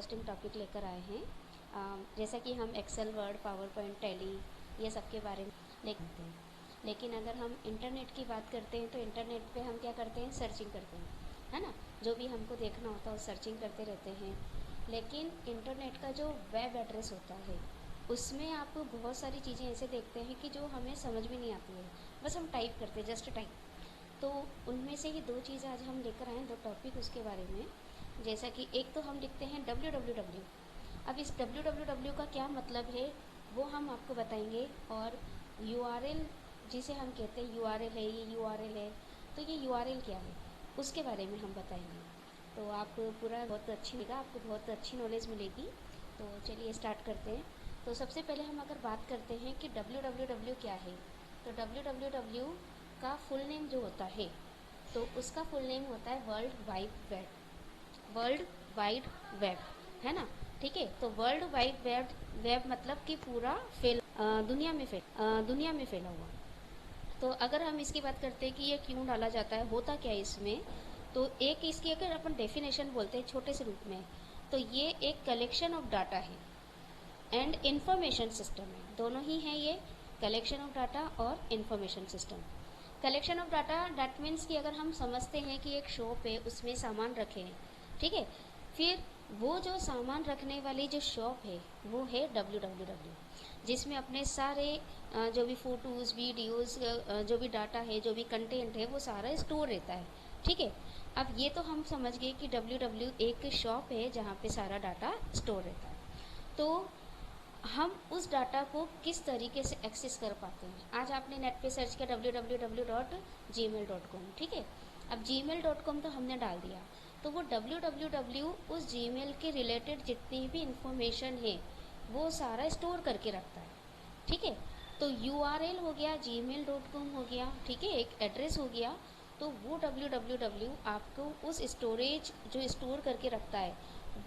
Interesting topic लेकर आए हैं। जैसा कि हम Excel, Word, PowerPoint, Tally ये सब के बारे में लिखते हैं, लेकिन अगर हम इंटरनेट की बात करते हैं तो इंटरनेट पे हम क्या करते हैं, सर्चिंग करते हैं, है ना। जो भी हमको देखना होता है वो सर्चिंग करते रहते हैं। लेकिन इंटरनेट का जो वेब एड्रेस होता है उसमें आप बहुत सारी चीज़ें ऐसे देखते हैं कि जो हमें समझ में नहीं आती है, बस हम टाइप करते हैं, जस्ट टाइप। तो उनमें से ये दो चीज़ें आज हम लेकर आए, दो टॉपिक उसके बारे में। जैसा कि एक तो हम लिखते हैं www। अब इस www का क्या मतलब है वो हम आपको बताएंगे। और URL जिसे हम कहते हैं URL है, ये URL है, तो ये URL क्या है उसके बारे में हम बताएंगे। तो आप पूरा बहुत अच्छी मिलेगा, आपको बहुत अच्छी नॉलेज मिलेगी। तो चलिए स्टार्ट करते हैं। तो सबसे पहले हम अगर बात करते हैं कि www क्या है, तो www का फुल नेम जो होता है तो उसका फुल नेम होता है world wide web. World wide web, है ना। ठीक है, तो वर्ल्ड वाइड वेब मतलब कि पूरा दुनिया में फैला हुआ। तो अगर हम इसकी बात करते हैं कि ये क्यों डाला जाता है, होता क्या है इसमें, तो एक इसकी अगर अपन डेफिनेशन बोलते हैं छोटे से रूप में, तो ये एक कलेक्शन ऑफ डाटा है एंड इंफॉर्मेशन सिस्टम है। दोनों ही हैं ये, कलेक्शन ऑफ डाटा और information system. Collection of data that means कि अगर हम समझते हैं कि एक शॉप है, उसमें सामान रखे हैं, ठीक है, फिर वो जो सामान रखने वाली जो शॉप है वो है www, जिसमें अपने सारे जो भी फ़ोटोज़, वीडियोज़, जो भी डाटा है, जो भी कंटेंट है, वो सारा स्टोर रहता है। ठीक है, अब ये तो हम समझ गए कि www एक शॉप है जहाँ पे सारा डाटा स्टोर रहता है। तो हम उस डाटा को किस तरीके से एक्सेस कर पाते हैं। आज आपने नेट पे सर्च किया www.gmail.com, ठीक है। अब gmail.com तो हमने डाल दिया, तो वो www उस जीमेल के रिलेटेड जितनी भी इंफॉर्मेशन है वो सारा स्टोर करके रखता है। ठीक है, तो URL हो गया, gmail.com हो गया, ठीक है, एक एड्रेस हो गया। तो वो www आपको उस स्टोरेज जो स्टोर करके रखता है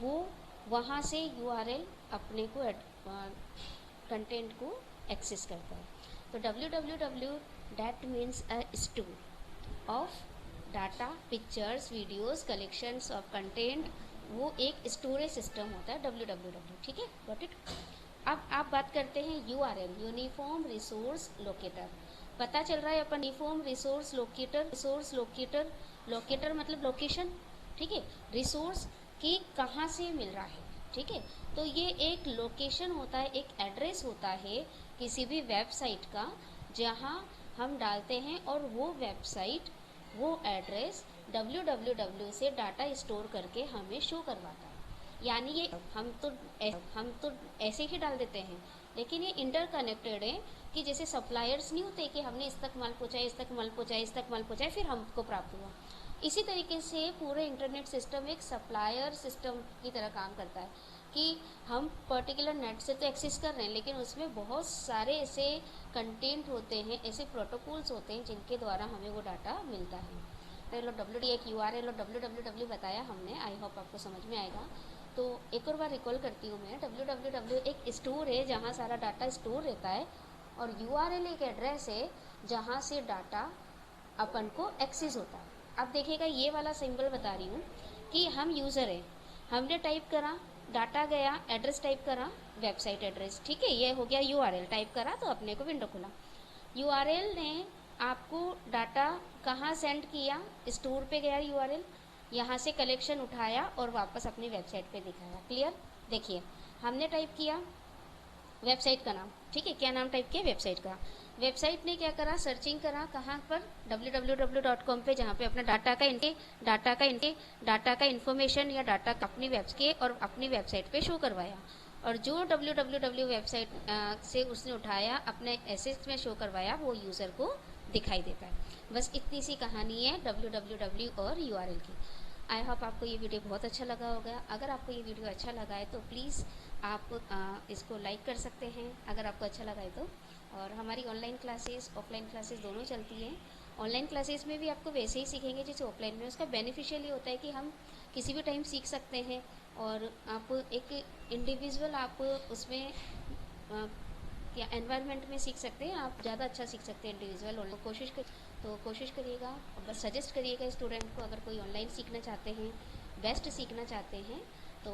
वो वहाँ से URL अपने को कंटेंट को एक्सेस करता है। तो www that means a store of data, pictures, videos, collections of content, वो एक स्टोरेज सिस्टम होता है www। ठीक है, गॉट इट। अब आप बात करते हैं URL, यूनिफॉर्म रिसोर्स लोकेटर। पता चल रहा है अपन, यूनिफॉर्म रिसोर्स लोकेटर, लोकेटर मतलब लोकेशन, ठीक है, रिसोर्स की कहाँ से मिल रहा है। ठीक है, तो ये एक लोकेशन होता है, एक एड्रेस होता है किसी भी वेबसाइट का, जहाँ हम डालते हैं और वो वेबसाइट, वो एड्रेस www से डाटा स्टोर करके हमें शो करवाता है। यानी ये हम तो ऐसे ही डाल देते हैं, लेकिन ये इंटरकनेक्टेड है कि जैसे सप्लायर्स नहीं होते कि हमने इस तक माल पहुँचाया, इस तक माल पहुँचाया, इस तक माल पहुँचाया, फिर हमको प्राप्त हुआ। इसी तरीके से पूरे इंटरनेट सिस्टम एक सप्लायर सिस्टम की तरह काम करता है कि हम पर्टिकुलर नेट से तो एक्सेस कर रहे हैं, लेकिन उसमें बहुत सारे ऐसे कंटेंट होते हैं, ऐसे प्रोटोकॉल्स होते हैं जिनके द्वारा हमें वो डाटा मिलता है। तो एक URL और www बताया हमने, आई होप आपको समझ में आएगा। तो एक और बार रिकॉल करती हूँ मैं, www एक स्टोर है जहाँ सारा डाटा स्टोर रहता है, और URL एक एड्रेस है जहाँ से डाटा अपन को एक्सेस होता है। अब देखिएगा, ये वाला सिंबल बता रही हूँ कि हम यूज़र हैं, हमने टाइप करा, डाटा गया, एड्रेस टाइप करा, वेबसाइट एड्रेस, ठीक है, ये हो गया URL, टाइप करा तो अपने को विंडो खुला। URL ने आपको डाटा कहाँ सेंड किया, स्टोर पे गया URL, यहाँ से कलेक्शन उठाया और वापस अपनी वेबसाइट पे दिखाया। क्लियर। देखिए, हमने टाइप किया वेबसाइट का नाम, ठीक है, क्या नाम टाइप किया, वेबसाइट का। वेबसाइट ने क्या करा, सर्चिंग करा कहाँ पर, www.com पे, जहाँ पे अपना डाटा का इन्फॉर्मेशन या डाटा अपनी वेब के और अपनी वेबसाइट पे शो करवाया। और जो www वेबसाइट से उसने उठाया अपने एसेट्स में शो करवाया, वो यूज़र को दिखाई देता है। बस इतनी सी कहानी है www और URL की। आई होप आपको ये वीडियो बहुत अच्छा लगा होगा। अगर आपको ये वीडियो अच्छा लगा है तो प्लीज़ आप इसको लाइक कर सकते हैं अगर आपको अच्छा लगा है तो। और हमारी ऑनलाइन क्लासेस, ऑफलाइन क्लासेस दोनों चलती हैं। ऑनलाइन क्लासेस में भी आपको वैसे ही सीखेंगे जैसे ऑफलाइन में। उसका बेनिफिशियल ये होता है कि हम किसी भी टाइम सीख सकते हैं, और आप एक इंडिविजुअल आप उसमें या एनवायरनमेंट में सीख सकते हैं, आप ज़्यादा अच्छा सीख सकते हैं इंडिविजुअल। और कोशिश करिएगा, बस सजेस्ट करिएगा स्टूडेंट को, अगर कोई ऑनलाइन सीखना चाहते हैं, बेस्ट सीखना चाहते हैं तो